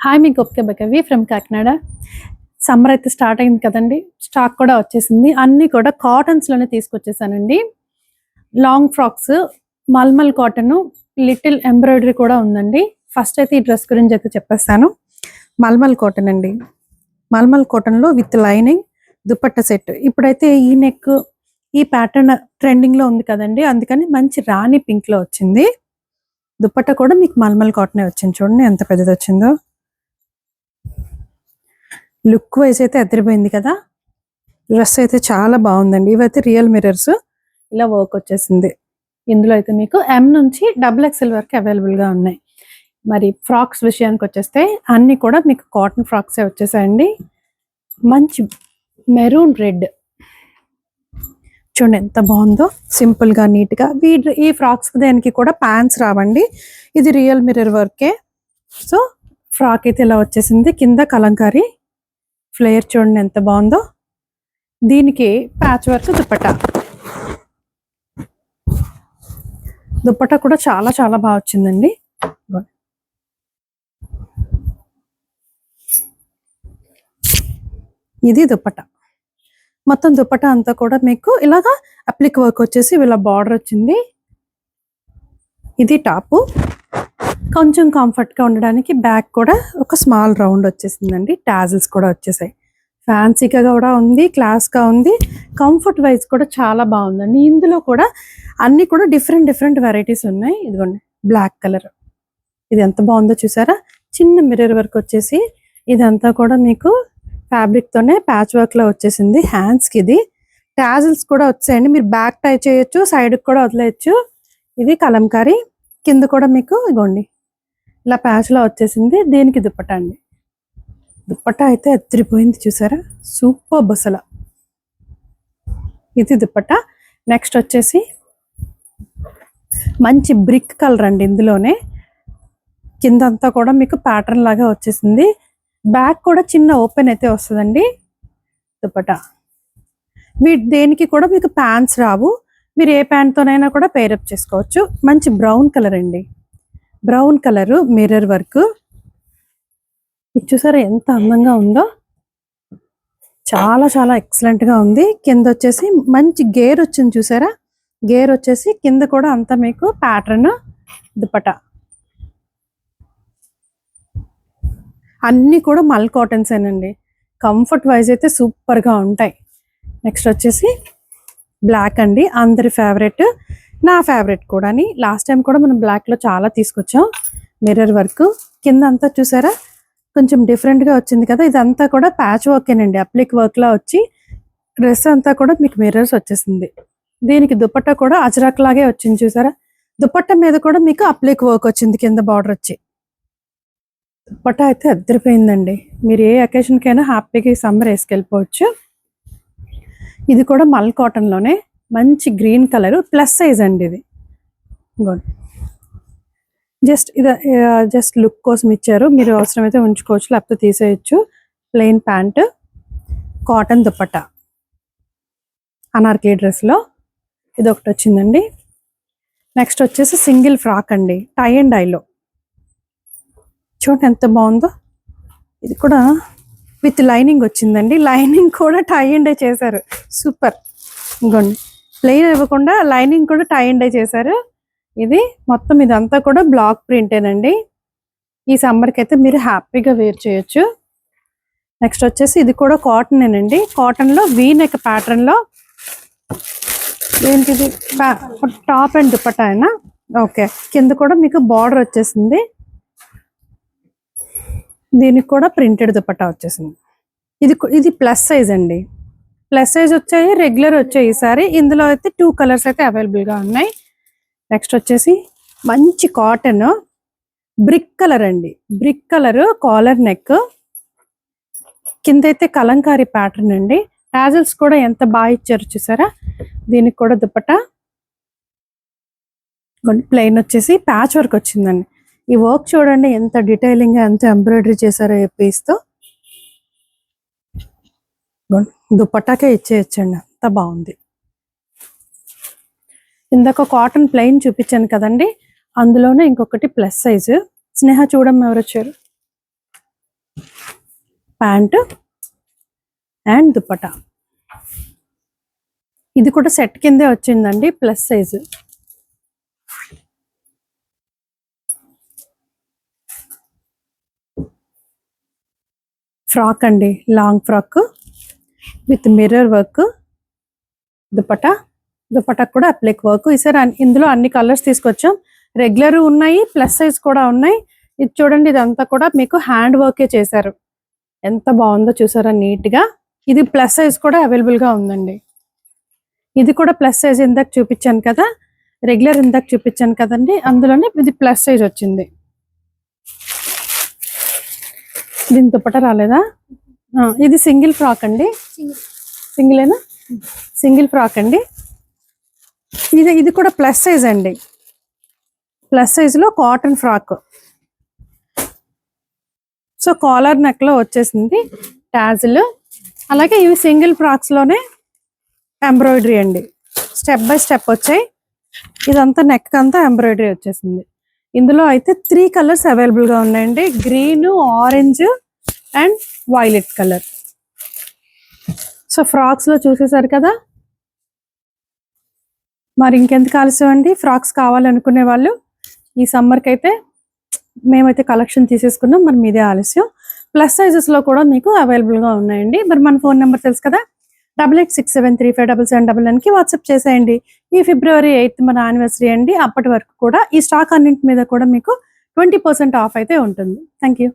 Hi, మీ గొప్ప బకవి ఫ్రమ్ కాకినాడ. సమ్మర్ అయితే స్టార్ట్ అయింది కదండి. స్టాక్ కూడా వచ్చేసింది. అన్నీ కూడా కాటన్స్లోనే తీసుకొచ్చేసానండి. Long frocks, mulmul cotton, little embroidery కూడా ఉందండి. ఫస్ట్ అయితే ఈ డ్రెస్ గురించి అయితే చెప్పేస్తాను. మల్మల్ కాటన్ అండి. మల్మల్ కాటన్లో విత్ లైనింగ్ దుపట్టా సెట్. ఇప్పుడైతే ఈ నెక్ ఈ ప్యాటర్న్ ట్రెండింగ్లో ఉంది కదండి, అందుకని మంచి రాణి పింక్లో వచ్చింది. దుపట్టా కూడా మీకు మల్మల్ కాటనే వచ్చింది. చూడండి ఎంత పెద్దది వచ్చిందో. లుక్ వైజ్ అయితే అదిరిపోయింది కదా. డ్రెస్ అయితే చాలా బాగుందండి. ఇవైతే రియల్ మిర్రర్స్, ఇలా వర్క్ వచ్చేసింది. ఇందులో అయితే మీకు M నుంచి XXL వరకు అవైలబుల్గా ఉన్నాయి. మరి ఫ్రాక్స్ విషయానికి వచ్చేస్తే అన్నీ కూడా మీకు కాటన్ ఫ్రాక్సే వచ్చేసాయండి. మంచి మెరూన్ రెడ్ చూడండి ఎంత బాగుందో, సింపుల్గా నీట్గా. ఈ ఫ్రాక్స్ దానికి కూడా ప్యాంట్స్ రావండి, ఇది రియల్ మిర్రర్ వర్కే. సో ఫ్రాక్ అయితే ఇలా వచ్చేసింది. కింద కలంకారీ ఫ్లేయర్ చూడండి ఎంత బాగుందో. దీనికి ప్యాచ్ వర్క్ దుపట్టా కూడా చాలా చాలా బాగా వచ్చిందండి. ఇది దుపట్టా. మొత్తం దుపట్టా అంతా కూడా మీకు ఇలాగా అప్లిక్ వర్క్ వచ్చేసి ఇలా బార్డర్ వచ్చింది. ఇది టాపు. కొంచెం కంఫర్ట్గా ఉండడానికి బ్యాక్ కూడా ఒక స్మాల్ రౌండ్ వచ్చేసిందండి. టాజిల్స్ కూడా వచ్చేసాయి. ఫ్యాన్సీగా కూడా ఉంది, క్లాస్గా ఉంది. కంఫర్ట్ వైజ్ కూడా చాలా బాగుందండి. ఇందులో కూడా అన్నీ కూడా డిఫరెంట్ వెరైటీస్ ఉన్నాయి. ఇదిగోండి బ్లాక్ కలర్, ఇది ఎంత బాగుందో చూసారా. చిన్న మిర్రర్ వర్క్ వచ్చేసి ఇదంతా కూడా మీకు ఫ్యాబ్రిక్తోనే ప్యాచ్ వర్క్లో వచ్చేసింది. హ్యాండ్స్కి ఇది టాజిల్స్ కూడా వచ్చాయండి. మీరు బ్యాక్ టై చేయొచ్చు, సైడ్కి కూడా వదిలేయచ్చు. ఇది కలంకారీ. కింద కూడా మీకు ఇగోండి ఇలా ప్యాచ్లో వచ్చేసింది. దీనికి దుపట్టా అండి. దుపట్టా అయితే అదిరిపోయింది చూసారా, సూపర్ బసల. ఇది దుపట్టా. నెక్స్ట్ వచ్చేసి మంచి బ్రిక్ కలర్ అండి. ఇందులోనే కిందంతా కూడా మీకు ప్యాటర్న్ లాగా వచ్చేసింది. బ్యాక్ కూడా చిన్న ఓపెన్ అయితే వస్తుందండి దుపట్టా. దేనికి కూడా మీకు ప్యాంట్స్ రావు. మీరు ఏ ప్యాంట్తోనైనా కూడా పేరప్ చేసుకోవచ్చు. మంచి బ్రౌన్ కలర్ అండి. Brown colour mirror work. ఇది చూసారా ఎంత అందంగా ఉందో, చాలా చాలా ఎక్సలెంట్గా ఉంది. కింద వచ్చేసి మంచి గేర్ వచ్చింది చూసారా. గేర్ వచ్చేసి కింద కూడా అంతా మీకు ప్యాటర్న్ దుపట్టా. అన్నీ కూడా మల్ కాటన్స్ ఏనండి. కంఫర్ట్ వైజ్ అయితే సూపర్గా ఉంటాయి. నెక్స్ట్ వచ్చేసి బ్లాక్ అండి, అందరి ఫేవరెట్, నా ఫేవరెట్ కూడా. లాస్ట్ టైం కూడా మనం బ్లాక్లో చాలా తీసుకొచ్చాం. మిర్రర్ వర్క్ కింద అంతా చూసారా కొంచెం డిఫరెంట్గా వచ్చింది కదా. ఇదంతా కూడా ప్యాచ్ వర్కేనండి, అప్లిక్ వర్క్లా వచ్చి డ్రెస్ అంతా కూడా మీకు మిర్రర్స్ వచ్చేసింది. దీనికి దుపట్టా కూడా అజరాక్ లాగే వచ్చింది చూసారా. దుపట్టా మీద కూడా మీకు అప్లిక్ వర్క్ వచ్చింది కింద బార్డర్ వచ్చి. దుపట్టా అయితే అద్దరిపోయిందండి. మీరు ఏ అకేషన్కైనా హ్యాపీగా ఈ సమ్మర్ వేసుకెళ్ళిపోవచ్చు. ఇది కూడా మల్ కాటన్లోనే మంచి గ్రీన్ కలర్, ప్లస్ సైజ్ అండి. ఇది జస్ట్ లుక్ కోసం ఇచ్చారు. మీరు అవసరమైతే ఉంచుకోవచ్చు, లేకపోతే తీసేయచ్చు. Plain pant, cotton dupatta, anarkali డ్రెస్లో ఇది ఒకటి వచ్చిందండి. నెక్స్ట్ వచ్చేసి సింగిల్ ఫ్రాక్ అండి, టై అండ్ డైలో. చూడండి ఎంత బాగుందో. ఇది కూడా విత్ లైనింగ్ వచ్చిందండి. లైనింగ్ కూడా టై అండ్ డై చేశారు, సూపర్. ఇంకోండి ప్లెయిన్ ఇవ్వకుండా లైనింగ్ కూడా టై అండ్ డై చేశారు. ఇది మొత్తం ఇదంతా కూడా బ్లాక్ ప్రింటేనండి. ఈ సమ్మర్కి అయితే మీరు హ్యాపీగా వేర్ చేయొచ్చు. నెక్స్ట్ వచ్చేసి ఇది కూడా కాటనేనండి. కాటన్లో వీ నెక్ ప్యాటర్న్లో. ఏంటిది టాప్ అండ్ దుపట్టా అయినా ఓకే. కింద కూడా మీకు బార్డర్ వచ్చేసింది. దీనికి కూడా ప్రింటెడ్ దుపట్టా వచ్చేసింది. ఇది ప్లస్ సైజ్ అండి. ప్లస్ సైజ్ వచ్చాయి, రెగ్యులర్ వచ్చాయి ఈసారి. ఇందులో అయితే 2 కలర్స్ అయితే అవైలబుల్గా ఉన్నాయి. నెక్స్ట్ వచ్చేసి మంచి కాటన్ బ్రిక్ కలర్ అండి. బ్రిక్ కలర్ కాలర్ నెక్, కింద అయితే కలంకారీ ప్యాటర్న్ అండి. టాజిల్స్ కూడా ఎంత బాగా ఇచ్చారు చూసారా. దీనికి కూడా దుపట్టా ప్లెయిన్ వచ్చేసి ప్యాచ్ వర్క్ వచ్చిందండి. ఈ వర్క్ చూడండి ఎంత డీటెయిలింగ్ గా, ఎంత ఎంబ్రాయిడరీ చేశారో ఏ పీస్తో. దుపట్టాకే ఇచ్చేయచ్చండి, అంత బాగుంది. ఇందాక కాటన్ ప్లెయిన్ చూపించాను కదండి, అందులోనే ఇంకొకటి ప్లస్ సైజు. స్నేహ చూడమ్మ ఎవరు వచ్చారు. Pant and dupatta. ఇది కూడా సెట్ కిందే వచ్చిందండి, ప్లస్ సైజు. ఫ్రాక్ అండి, long frock with mirror work. Dupatta కూడా అప్లిక్ వర్క్. ఈసారి ఇందులో అన్ని కలర్స్ తీసుకొచ్చాం. రెగ్యులర్ ఉన్నాయి, ప్లస్ సైజ్ కూడా ఉన్నాయి. ఇది చూడండి, ఇదంతా కూడా మీకు హ్యాండ్ వర్కే చేశారు. ఎంత బాగుందో చూసారా, నీట్ గా. ఇది ప్లస్ సైజ్ కూడా అవైలబుల్ గా ఉందండి. ఇది కూడా ప్లస్ సైజ్ ఇందాక చూపించాను కదా, రెగ్యులర్ ఇందాక చూపించాను కదండి, అందులోనే ఇది ప్లస్ సైజ్ వచ్చింది. దీని దుపట్టా రాలేదా? ఇది సింగిల్ ఫ్రాక్ అండి. సింగిలేనా? సింగిల్ ఫ్రాక్ అండి. ఇది కూడా ప్లస్ సైజ్ అండి. ప్లస్ సైజ్ లో cotton frock. So collar neck లో వచ్చేసింది టాజిల్. అలాగే ఇవి సింగిల్ ఫ్రాక్స్ లోనే ఎంబ్రాయిడరీ అండి, స్టెప్ బై స్టెప్ వచ్చాయి. ఇదంతా నెక్ అంతా ఎంబ్రాయిడరీ వచ్చేసింది. ఇందులో అయితే 3 కలర్స్ అవైలబుల్ గా ఉన్నాయండి, green, orange and violet colour. So frocks లో చూసేసారు కదా, మరి ఇంకెందుకు ఆలస్యం అండి. ఫ్రాక్స్ కావాలనుకునే వాళ్ళు ఈ సమ్మర్కి అయితే మేమైతే కలెక్షన్ తీసేసుకున్నాం, మరి మీదే ఆలస్యం. ప్లస్ సైజెస్ లో కూడా మీకు అవైలబుల్ గా ఉన్నాయండి. మరి మన ఫోన్ నెంబర్ తెలుసు కదా, 8867357799కి వాట్సాప్ చేసేయండి. ఈ February 8th మన యానివర్సరీ అండి. అప్పటి వరకు కూడా ఈ స్టాక్ అన్నింటి మీద కూడా మీకు 20% ఆఫ్ అయితే ఉంటుంది. Thank you.